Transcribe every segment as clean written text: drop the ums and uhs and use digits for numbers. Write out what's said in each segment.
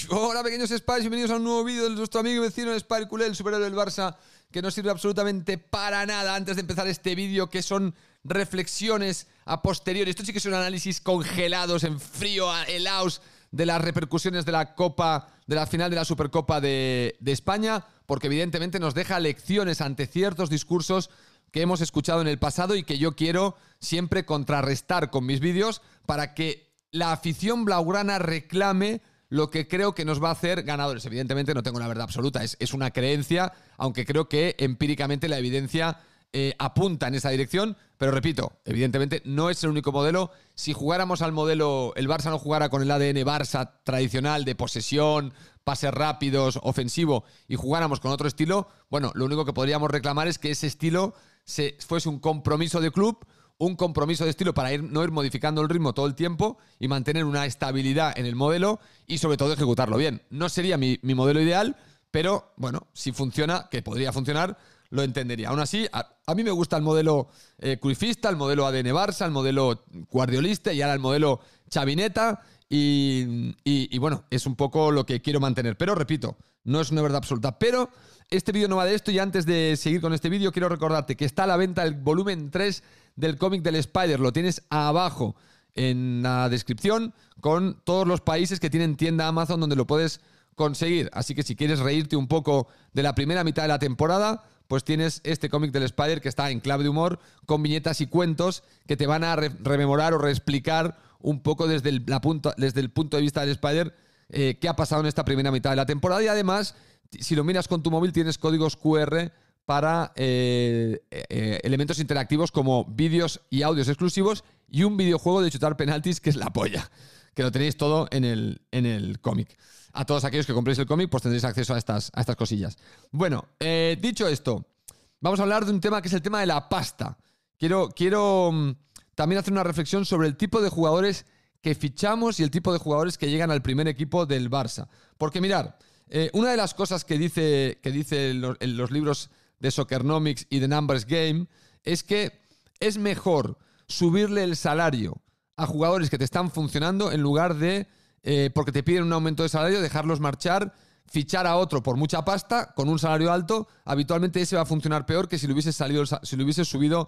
Hola pequeños Spies, bienvenidos a un nuevo vídeo de nuestro amigo y vecino Spy Culé, el superhéroe del Barça, que no sirve absolutamente para nada antes de empezar este vídeo, que son reflexiones a posteriori. Esto sí que son análisis congelados, en frío, helados, de las repercusiones de la Copa, de la final de la Supercopa de España, porque evidentemente nos deja lecciones ante ciertos discursos que hemos escuchado en el pasado y que yo quiero siempre contrarrestar con mis vídeos para que la afición blaugrana reclame lo que creo que nos va a hacer ganadores. Evidentemente no tengo la verdad absoluta, es una creencia, aunque creo que empíricamente la evidencia apunta en esa dirección, pero repito, evidentemente no es el único modelo. Si jugáramos al modelo, el Barça no jugara con el ADN Barça tradicional de posesión, pases rápidos, ofensivo, y jugáramos con otro estilo, bueno, lo único que podríamos reclamar es que ese estilo fuese un compromiso de club, un compromiso de estilo para no ir modificando el ritmo todo el tiempo y mantener una estabilidad en el modelo y sobre todo ejecutarlo bien. No sería mi modelo ideal, pero bueno, si funciona, que podría funcionar, lo entendería. Aún así, a mí me gusta el modelo cruyffista, el modelo ADN Barça, el modelo guardiolista y ahora el modelo chavineta y bueno, es un poco lo que quiero mantener. Pero repito, no es una verdad absoluta. Pero este vídeo no va de esto y antes de seguir con este vídeo quiero recordarte que está a la venta el volumen 3 del cómic del Spider. Lo tienes abajo en la descripción con todos los países que tienen tienda Amazon donde lo puedes conseguir. Así que si quieres reírte un poco de la primera mitad de la temporada, pues tienes este cómic del Spider que está en clave de humor con viñetas y cuentos que te van a rememorar o reexplicar un poco desde el punto de vista del Spider qué ha pasado en esta primera mitad de la temporada. Y además, si lo miras con tu móvil, tienes códigos QR para elementos interactivos como vídeos y audios exclusivos y un videojuego de chutar penaltis que es la polla, que lo tenéis todo en el cómic. A todos aquellos que compréis el cómic, pues tendréis acceso a estas cosillas. Bueno, dicho esto, vamos a hablar de un tema que es el tema de la pasta. Quiero también hacer una reflexión sobre el tipo de jugadores que fichamos y el tipo de jugadores que llegan al primer equipo del Barça. Porque mirad, una de las cosas que dice en los libros de Soccernomics y de Numbers Game es que es mejor subirle el salario a jugadores que te están funcionando en lugar de, porque te piden un aumento de salario, dejarlos marchar, fichar a otro por mucha pasta con un salario alto. Habitualmente ese va a funcionar peor que si le hubieses subido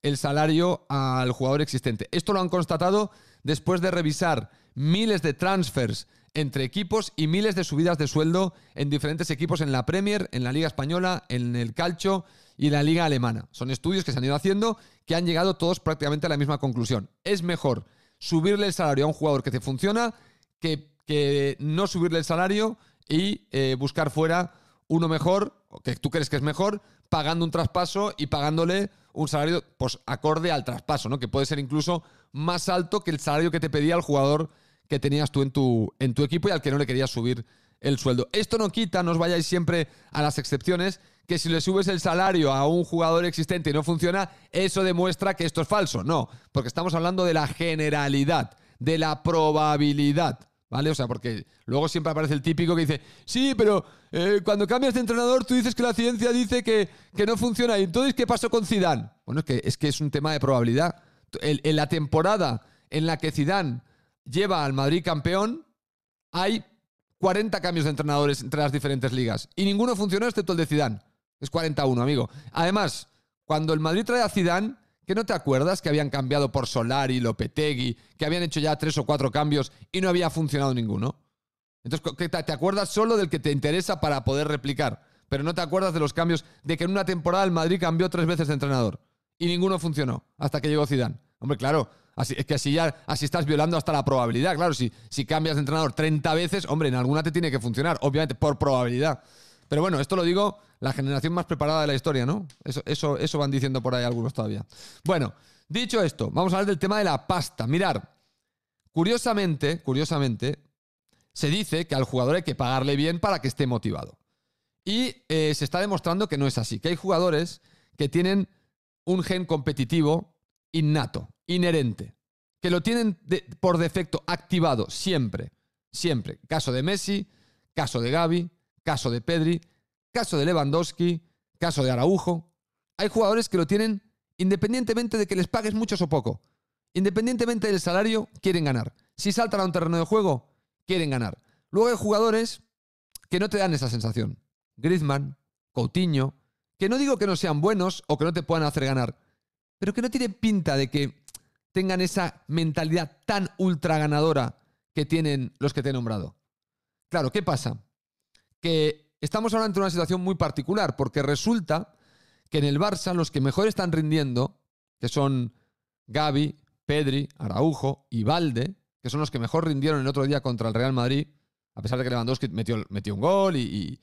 el salario al jugador existente. Esto lo han constatado después de revisar miles de transfers entre equipos y miles de subidas de sueldo en diferentes equipos en la Premier, en la Liga Española, en el Calcio y en la Liga Alemana. Son estudios que se han ido haciendo que han llegado todos prácticamente a la misma conclusión. Es mejor subirle el salario a un jugador que te funciona que no subirle el salario y buscar fuera uno mejor, que tú crees que es mejor, pagando un traspaso y pagándole un salario pues acorde al traspaso, ¿no? Que puede ser incluso más alto que el salario que te pedía el jugador que tenías tú en tu equipo y al que no le querías subir el sueldo. Esto no quita, no os vayáis siempre a las excepciones, que si le subes el salario a un jugador existente y no funciona, eso demuestra que esto es falso. No, porque estamos hablando de la generalidad, de la probabilidad, ¿vale? O sea, porque luego siempre aparece el típico que dice, sí, pero cuando cambias de entrenador tú dices que la ciencia dice que no funciona. ¿Y entonces qué pasó con Zidane? Bueno, es que es un tema de probabilidad. En la temporada en la que Zidane lleva al Madrid campeón, hay 40 cambios de entrenadores entre las diferentes ligas y ninguno funcionó excepto el de Zidane. Es 41, amigo. Además, cuando el Madrid trae a Zidane, ¿que no te acuerdas que habían cambiado por Solari, Lopetegui, que habían hecho ya 3 o 4 cambios y no había funcionado ninguno? Entonces, te acuerdas solo del que te interesa para poder replicar, pero no te acuerdas de los cambios, de que en una temporada el Madrid cambió 3 veces de entrenador y ninguno funcionó hasta que llegó Zidane. Hombre, claro, así estás violando hasta la probabilidad. Claro, si cambias de entrenador 30 veces, hombre, en alguna te tiene que funcionar, obviamente por probabilidad. Pero bueno, esto lo digo la generación más preparada de la historia, ¿no? Eso van diciendo por ahí algunos todavía. Bueno, dicho esto, vamos a hablar del tema de la pasta. Mirar, curiosamente, se dice que al jugador hay que pagarle bien para que esté motivado. Y se está demostrando que no es así, que hay jugadores que tienen un gen competitivo innato, inherente, que lo tienen por defecto activado siempre. Caso de Messi, caso de Gavi, caso de Pedri, caso de Lewandowski, caso de Araujo. Hay jugadores que lo tienen independientemente de que les pagues mucho o poco. Independientemente del salario, quieren ganar. Si saltan a un terreno de juego, quieren ganar. Luego hay jugadores que no te dan esa sensación. Griezmann, Coutinho, que no digo que no sean buenos o que no te puedan hacer ganar, pero que no tienen pinta de que tengan esa mentalidad tan ultra ganadora que tienen los que te he nombrado. Claro, ¿qué pasa? Que estamos ahora ante una situación muy particular, porque resulta que en el Barça los que mejor están rindiendo, que son Gavi, Pedri, Araujo y Valde, que son los que mejor rindieron el otro día contra el Real Madrid, a pesar de que Lewandowski metió un gol y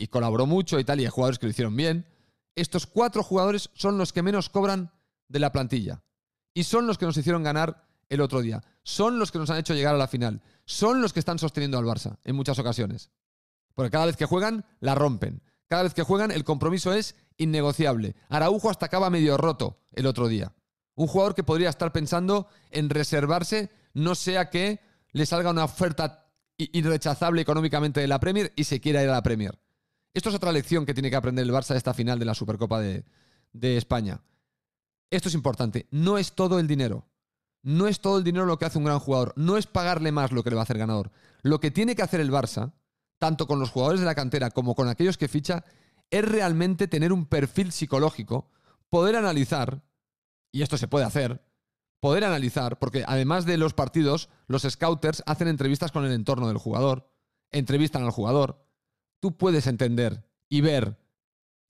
colaboró mucho y tal, y hay jugadores que lo hicieron bien, estos 4 jugadores son los que menos cobran de la plantilla. Y son los que nos hicieron ganar el otro día. Son los que nos han hecho llegar a la final. Son los que están sosteniendo al Barça en muchas ocasiones. Porque cada vez que juegan, la rompen. Cada vez que juegan, el compromiso es innegociable. Araujo hasta acaba medio roto el otro día. Un jugador que podría estar pensando en reservarse, no sea que le salga una oferta irrechazable económicamente de la Premier y se quiera ir a la Premier. Esto es otra lección que tiene que aprender el Barça de esta final de la Supercopa de España. Esto es importante. No es todo el dinero. No es todo el dinero lo que hace un gran jugador. No es pagarle más lo que le va a hacer ganador. Lo que tiene que hacer el Barça, tanto con los jugadores de la cantera como con aquellos que ficha, es realmente tener un perfil psicológico, poder analizar, y esto se puede hacer, poder analizar, porque además de los partidos, los scouters hacen entrevistas con el entorno del jugador, entrevistan al jugador. Tú puedes entender y ver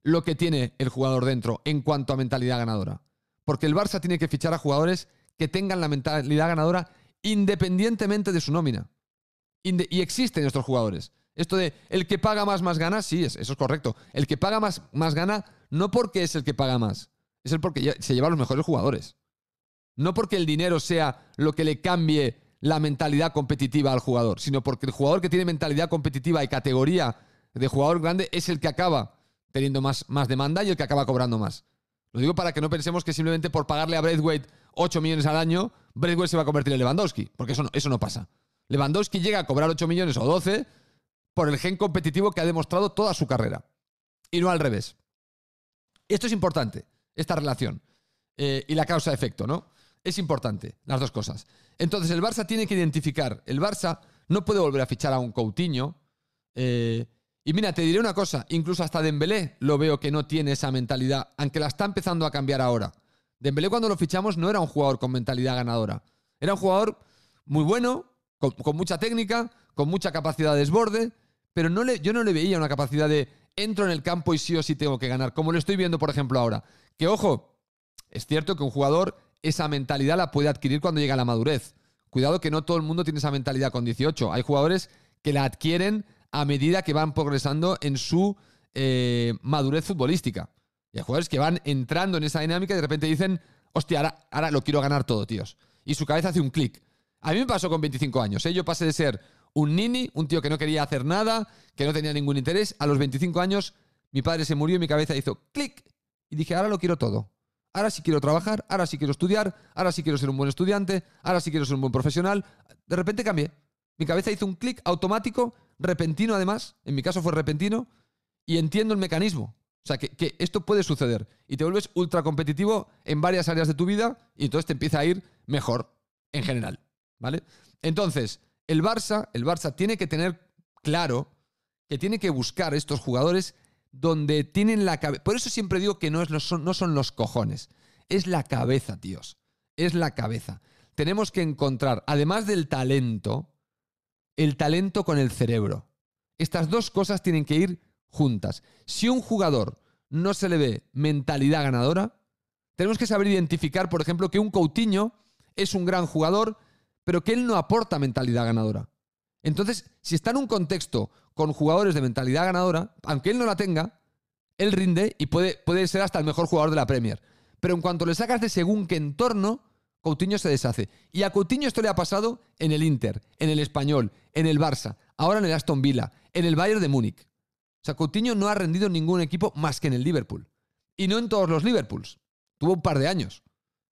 lo que tiene el jugador dentro en cuanto a mentalidad ganadora. Porque el Barça tiene que fichar a jugadores que tengan la mentalidad ganadora independientemente de su nómina. Y existen estos jugadores. Esto de el que paga más gana, sí, eso es correcto. El que paga más gana no porque es el que paga más, es el porque se lleva a los mejores jugadores. No porque el dinero sea lo que le cambie la mentalidad competitiva al jugador, sino porque el jugador que tiene mentalidad competitiva y categoría de jugador grande es el que acaba teniendo más demanda y el que acaba cobrando más. Lo digo para que no pensemos que simplemente por pagarle a Braithwaite 8 millones al año, Braithwaite se va a convertir en Lewandowski, porque eso no pasa. Lewandowski llega a cobrar 8 millones o 12 por el gen competitivo que ha demostrado toda su carrera. Y no al revés. Esto es importante, esta relación. Y la causa-efecto, ¿no? Es importante, las dos cosas. Entonces, el Barça tiene que identificar. El Barça no puede volver a fichar a un Coutinho. Y mira, te diré una cosa. Incluso hasta Dembélé lo veo que no tiene esa mentalidad, aunque la está empezando a cambiar ahora. Dembélé, cuando lo fichamos, no era un jugador con mentalidad ganadora. Era un jugador muy bueno, con mucha técnica, con mucha capacidad de desborde, pero yo no le veía una capacidad de entro en el campo y sí o sí tengo que ganar, como lo estoy viendo, por ejemplo, ahora. Que, ojo, es cierto que un jugador esa mentalidad la puede adquirir cuando llega a la madurez. Cuidado que no todo el mundo tiene esa mentalidad con 18. Hay jugadores que la adquieren a medida que van progresando en su madurez futbolística. Y hay jugadores que van entrando en esa dinámica y de repente dicen, hostia, ahora lo quiero ganar todo, tíos. Y su cabeza hace un clic. A mí me pasó con 25 años. Yo pasé de ser un nini, un tío que no quería hacer nada, que no tenía ningún interés. A los 25 años mi padre se murió y mi cabeza hizo clic. Y dije, ahora lo quiero todo. Ahora sí quiero trabajar, ahora sí quiero estudiar, ahora sí quiero ser un buen estudiante, ahora sí quiero ser un buen profesional. De repente cambié. Mi cabeza hizo un clic automático, repentino además, en mi caso fue repentino, y entiendo el mecanismo. O sea, que esto puede suceder. Y te vuelves ultra competitivo en varias áreas de tu vida y entonces te empieza a ir mejor en general. ¿Vale? Entonces, el Barça tiene que tener claro que tiene que buscar estos jugadores donde tienen la cabeza. Por eso siempre digo que no son los cojones. Es la cabeza, tíos. Es la cabeza. Tenemos que encontrar, además del talento, el talento con el cerebro. Estas dos cosas tienen que ir juntas. Si un jugador no se le ve mentalidad ganadora, tenemos que saber identificar, por ejemplo, que un Coutinho es un gran jugador, pero que él no aporta mentalidad ganadora. Entonces, si está en un contexto con jugadores de mentalidad ganadora, aunque él no la tenga, él rinde y puede ser hasta el mejor jugador de la Premier. Pero en cuanto le sacas de según qué entorno, Coutinho se deshace. Y a Coutinho esto le ha pasado en el Inter, en el Español, en el Barça, ahora en el Aston Villa, en el Bayern de Múnich. O sea, Coutinho no ha rendido en ningún equipo más que en el Liverpool. Y no en todos los Liverpools. Tuvo un par de años.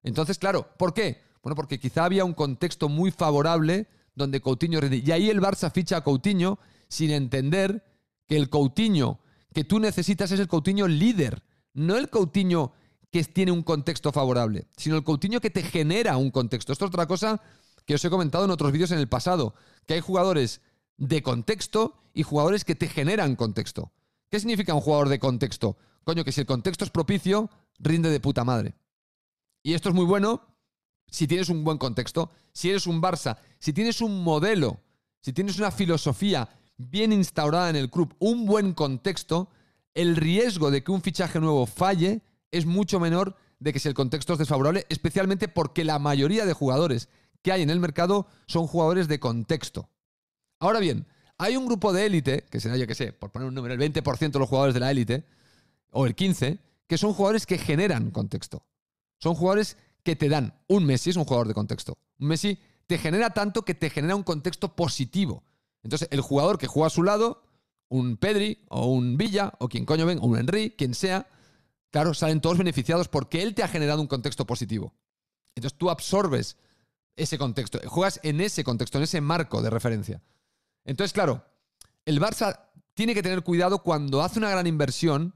Entonces, claro, ¿por qué? Bueno, porque quizá había un contexto muy favorable donde Coutinho rinde. Y ahí el Barça ficha a Coutinho sin entender que el Coutinho que tú necesitas es el Coutinho líder. No el Coutinho que tiene un contexto favorable, sino el Coutinho que te genera un contexto. Esto es otra cosa que os he comentado en otros vídeos en el pasado, que hay jugadores de contexto y jugadores que te generan contexto. ¿Qué significa un jugador de contexto? Coño, que si el contexto es propicio, rinde de puta madre. Y esto es muy bueno si tienes un buen contexto. Si eres un Barça, si tienes un modelo, si tienes una filosofía bien instaurada en el club, un buen contexto, el riesgo de que un fichaje nuevo falle es mucho menor de que si el contexto es desfavorable, especialmente porque la mayoría de jugadores que hay en el mercado son jugadores de contexto. Ahora bien, hay un grupo de élite, que será, yo que sé, por poner un número, el 20% de los jugadores de la élite, o el 15%, que son jugadores que generan contexto. Son jugadores que te dan. Un Messi es un jugador de contexto. Un Messi te genera tanto que te genera un contexto positivo. Entonces, el jugador que juega a su lado, un Pedri o un Villa o quien coño ven, o un Henry, quien sea, claro, salen todos beneficiados porque él te ha generado un contexto positivo. Entonces, tú absorbes ese contexto, juegas en ese contexto, en ese marco de referencia. Entonces, claro, el Barça tiene que tener cuidado cuando hace una gran inversión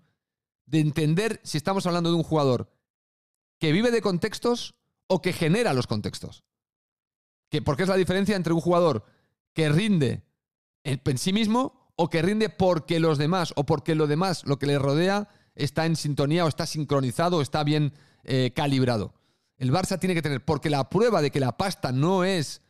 de entender si estamos hablando de un jugador que vive de contextos o que genera los contextos. Porque es la diferencia entre un jugador que rinde en sí mismo o que rinde porque los demás o porque lo demás, lo que le rodea, está en sintonía o está sincronizado o está bien calibrado. El Barça tiene que tener, porque la prueba de que la pasta no es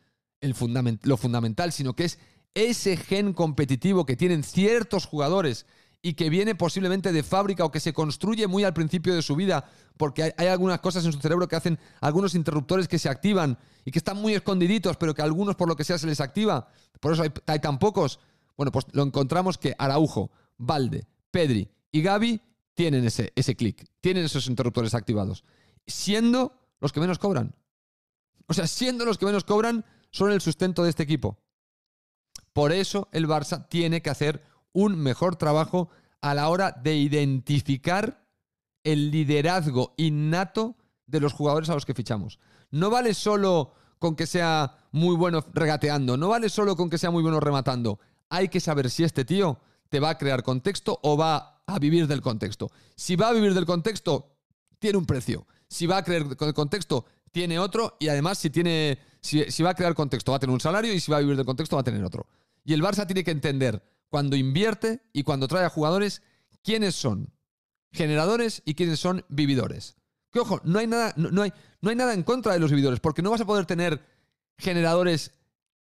lo fundamental, sino que es ese gen competitivo que tienen ciertos jugadores y que viene posiblemente de fábrica o que se construye muy al principio de su vida, porque hay algunas cosas en su cerebro que hacen algunos interruptores que se activan y que están muy escondiditos, pero que a algunos por lo que sea se les activa. Por eso hay tan pocos. Bueno, pues lo encontramos que Araujo, Valde, Pedri y Gavi tienen ese clic, tienen esos interruptores activados, siendo los que menos cobran. O sea, siendo los que menos cobran, son el sustento de este equipo. Por eso el Barça tiene que hacer un mejor trabajo a la hora de identificar el liderazgo innato de los jugadores a los que fichamos. No vale solo con que sea muy bueno regateando, no vale solo con que sea muy bueno rematando. Hay que saber si este tío te va a crear contexto o va a vivir del contexto. Si va a vivir del contexto, tiene un precio. Si va a crear el contexto, tiene otro. Y además, si va a crear contexto, va a tener un salario. Y si va a vivir del contexto, va a tener otro. Y el Barça tiene que entender, cuando invierte y cuando trae a jugadores, quiénes son generadores y quiénes son vividores. Que ojo, no hay nada en contra de los vividores, porque no vas a poder tener generadores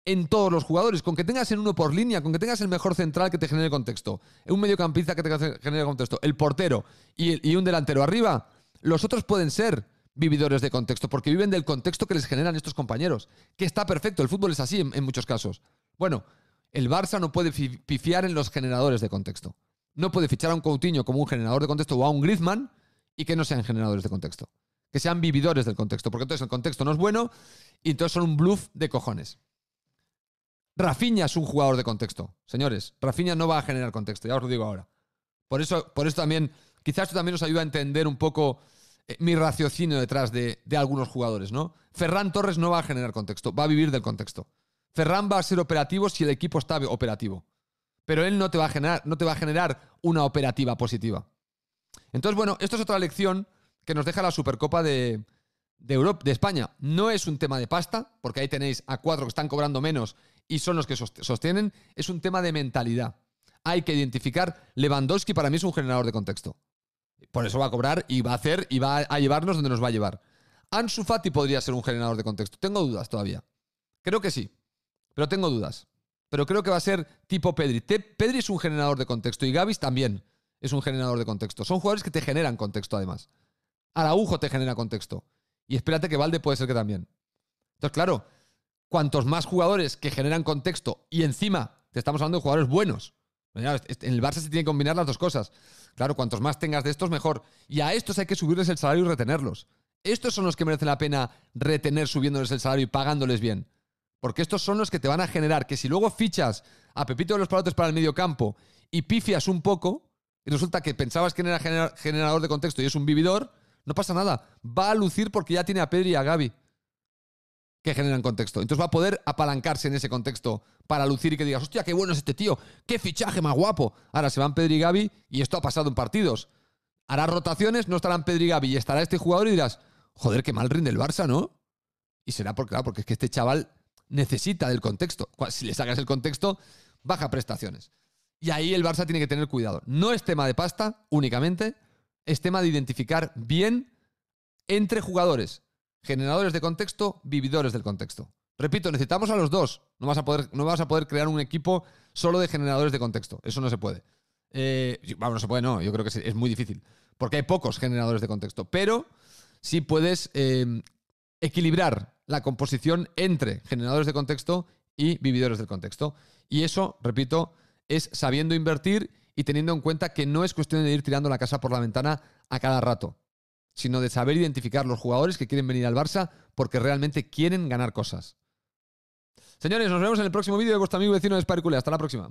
en todos los jugadores. Con que tengas en uno por línea, con que tengas el mejor central que te genere contexto, un mediocampista que te genere contexto, el portero y un delantero arriba, los otros pueden ser vividores de contexto, porque viven del contexto que les generan estos compañeros. Que está perfecto, el fútbol es así en muchos casos. Bueno, el Barça no puede pifiar en los generadores de contexto. No puede fichar a un Coutinho como un generador de contexto o a un Griezmann y que no sean generadores de contexto. Que sean vividores del contexto, porque entonces el contexto no es bueno y entonces son un bluff de cojones. Rafinha es un jugador de contexto. Señores, Rafinha no va a generar contexto, ya os lo digo ahora. Por eso también, quizás esto también nos ayuda a entender un poco mi raciocinio detrás de algunos jugadores, ¿no? Ferran Torres no va a generar contexto, va a vivir del contexto. Ferran va a ser operativo si el equipo está operativo. Pero él no te va a generar una operativa positiva. Entonces, bueno, esto es otra lección que nos deja la Supercopa de España. No es un tema de pasta, porque ahí tenéis a 4 que están cobrando menos y son los que sostienen. Es un tema de mentalidad. Hay que identificar. Lewandowski para mí es un generador de contexto. Por eso va a cobrar y va a llevarnos donde nos va a llevar. Ansu Fati podría ser un generador de contexto. Tengo dudas todavía. Creo que sí, pero tengo dudas. Pero creo que va a ser tipo Pedri. Pedri es un generador de contexto y Gavi también es un generador de contexto. Son jugadores que te generan contexto además. Araujo te genera contexto. Y espérate que Valde puede ser que también. Entonces, claro, cuantos más jugadores que generan contexto y encima te estamos hablando de jugadores buenos. En el Barça se tienen que combinar las dos cosas. Claro, cuantos más tengas de estos, mejor. Y a estos hay que subirles el salario y retenerlos. Estos son los que merecen la pena retener subiéndoles el salario y pagándoles bien. Porque estos son los que te van a generar que si luego fichas a Pepito de los Palotes para el medio campo y pifias un poco y resulta que pensabas que era generador de contexto y es un vividor, no pasa nada. Va a lucir porque ya tiene a Pedri y a Gavi que generan contexto. Entonces va a poder apalancarse en ese contexto para lucir y que digas, hostia, qué bueno es este tío, qué fichaje más guapo. Ahora se van Pedri y Gavi y esto ha pasado en partidos. Hará rotaciones, no estarán Pedri y Gavi y estará este jugador y dirás, joder, qué mal rinde el Barça, ¿no? Y será porque es que este chaval necesita del contexto. Si le sacas el contexto, baja prestaciones. Y ahí el Barça tiene que tener cuidado. No es tema de pasta únicamente, es tema de identificar bien entre jugadores, generadores de contexto, vividores del contexto. Repito, necesitamos a los dos. No vas a poder crear un equipo solo de generadores de contexto. Eso no se puede. No se puede, no. Yo creo que es muy difícil. Porque hay pocos generadores de contexto. Pero sí puedes equilibrar la composición entre generadores de contexto y vividores del contexto. Y eso, repito, es sabiendo invertir y teniendo en cuenta que no es cuestión de ir tirando la casa por la ventana a cada rato, sino de saber identificar los jugadores que quieren venir al Barça porque realmente quieren ganar cosas. Señores, nos vemos en el próximo vídeo de vuestro amigo vecino de Sparkule. Hasta la próxima.